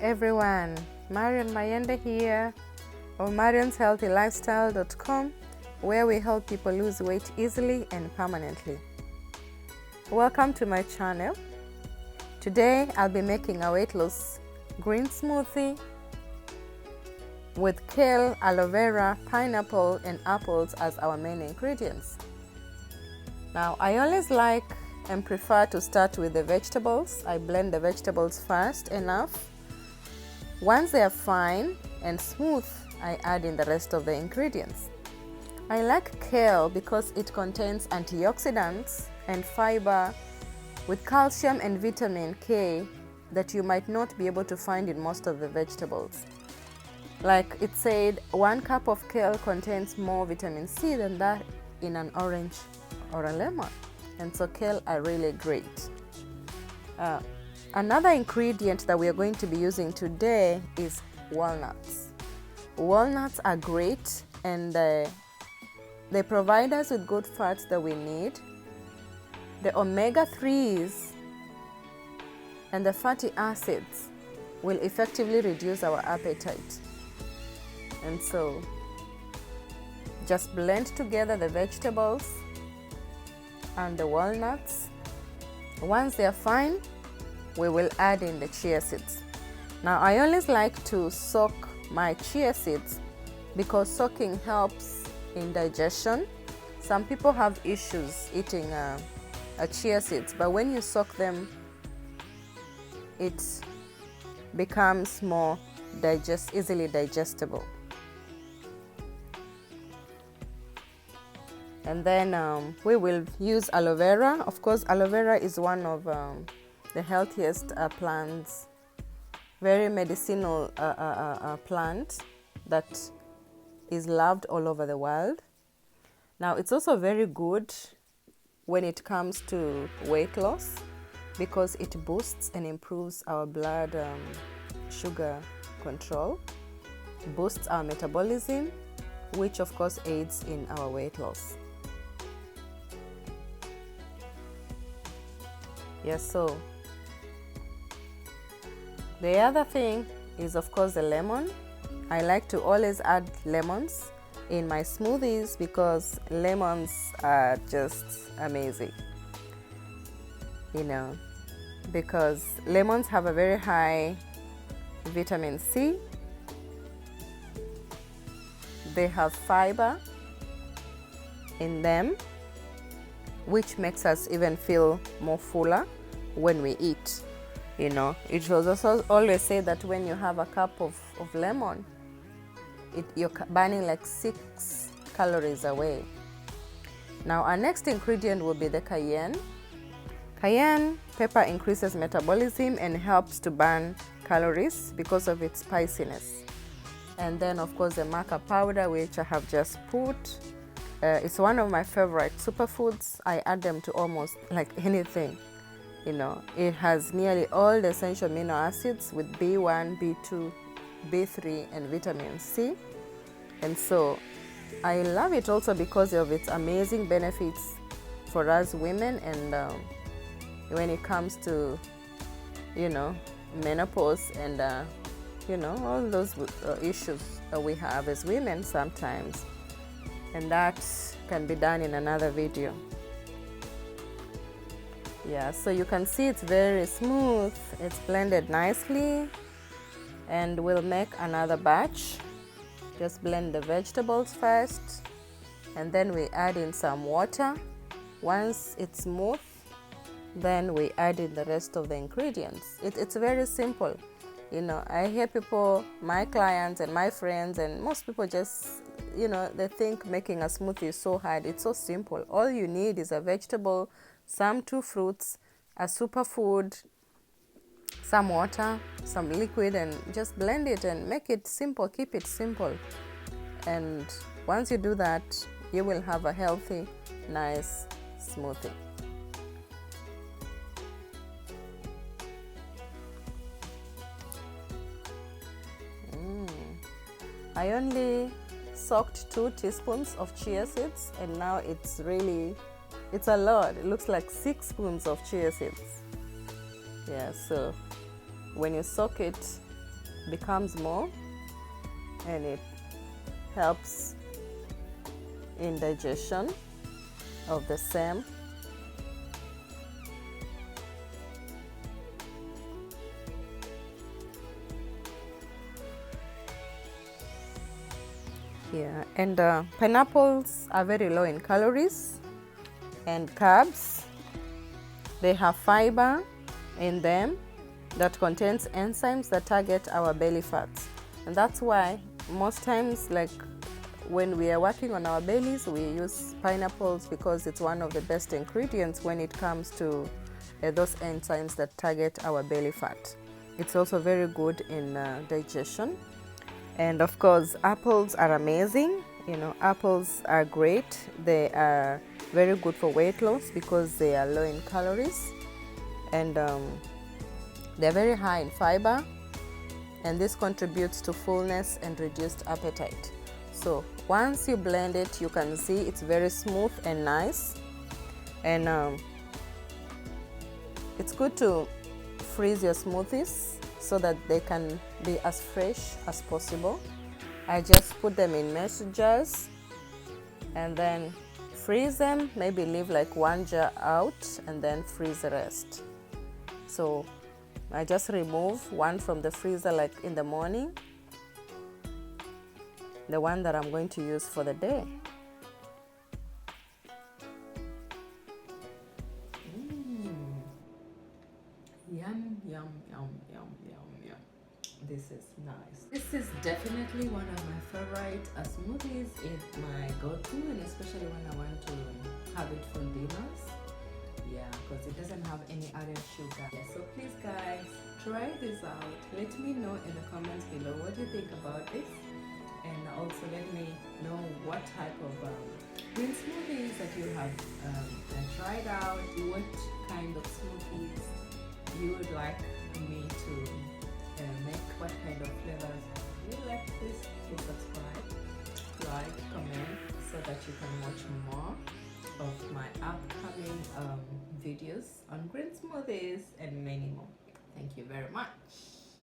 everyone, Marion Mayende here of marionshealthylifestyle.com, where we help people lose weight easily and permanently. Welcome to my channel. Today I'll be making a weight loss green smoothie with kale, aloe vera, pineapple and apples as our main ingredients. Now I always like and prefer to start with the vegetables. I blend the vegetables first enough. Once they are fine and smooth, I add in the rest of the ingredients. I like kale because it contains antioxidants and fiber with calcium and vitamin K that you might not be able to find in most of the vegetables. Like it said, 1 cup of kale contains more vitamin C than that in an orange or a lemon. And so kale are really great. Another ingredient that we are going to be using today is walnuts. Walnuts are great and they provide us with good fats that we need. The omega-3s and the fatty acids will effectively reduce our appetite. And so just blend together the vegetables and the walnuts. Once they are fine, we will add in the chia seeds. Now I always like to soak my chia seeds because soaking helps in digestion. Some people have issues eating chia seeds, but when you soak them, it becomes more easily digestible. And then we will use aloe vera. Of course, aloe vera is one of the healthiest plants, very medicinal plant that is loved all over the world. Now, it's also very good when it comes to weight loss because it boosts and improves our blood sugar control, boosts our metabolism, which of course aids in our weight loss. Yes, so the other thing is of course the lemon. I like to always add lemons in my smoothies because lemons are just amazing, because lemons have a very high vitamin C. They have fiber in them, which makes us even feel more fuller when we eat. It was also always say that when you have a cup of lemon, you're burning like 6 calories away. Now our next ingredient will be the cayenne. Cayenne pepper increases metabolism and helps to burn calories because of its spiciness. And then of course the maca powder, which I have just put. It's one of my favorite superfoods. I add them to almost like anything. It has nearly all the essential amino acids with B1, B2, B3 and vitamin C. And so I love it also because of its amazing benefits for us women, and when it comes to menopause and all those issues that we have as women sometimes, and that can be done in another video. Yeah, so you can see it's very smooth, it's blended nicely, and we'll make another batch. Just blend the vegetables first, and then we add in some water. Once it's smooth, then we add in the rest of the ingredients. It's very simple. I hear people, my clients and my friends and most people just, they think making a smoothie is so hard. It's so simple. All you need is a vegetable, some 2 fruits, a superfood, some water, some liquid, and just blend it and make it simple. Keep it simple. And once you do that, you will have a healthy, nice smoothie. I only soaked 2 teaspoons of chia seeds, and now it's a lot. It looks like 6 spoons of chia seeds. Yeah, so when you soak it, becomes more, and it helps in digestion of the same. Yeah, and pineapples are very low in calories and carbs. They have fiber in them that contains enzymes that target our belly fats, and that's why most times, like when we are working on our bellies, we use pineapples because it's one of the best ingredients when it comes to those enzymes that target our belly fat. It's also very good in digestion. And of course, apples are amazing. You know, apples are great. They are very good for weight loss because they are low in calories, and they're very high in fiber, and this contributes to fullness and reduced appetite. So once you blend it, you can see it's very smooth and nice, and it's good to freeze your smoothies so that they can be as fresh as possible. I just put them in mason jars and then freeze them, maybe leave like one jar out and then freeze the rest. So I just remove one from the freezer like in the morning, the one that I'm going to use for the day. Yum, yum, yum, yum, yum, yum. This is nice. This is definitely one of my favorite smoothies. It's my go-to, and especially when I want to have it for dinners. Yeah, because it doesn't have any added sugar. Yeah, so please guys, try this out. Let me know in the comments below what you think about this, and also let me know what type of green smoothies that you have tried out, what kind of smoothies you would like me to make, what kind of flavors. If you like this, please subscribe, like, comment, so that you can watch more of my upcoming videos on green smoothies and many more. Thank you very much.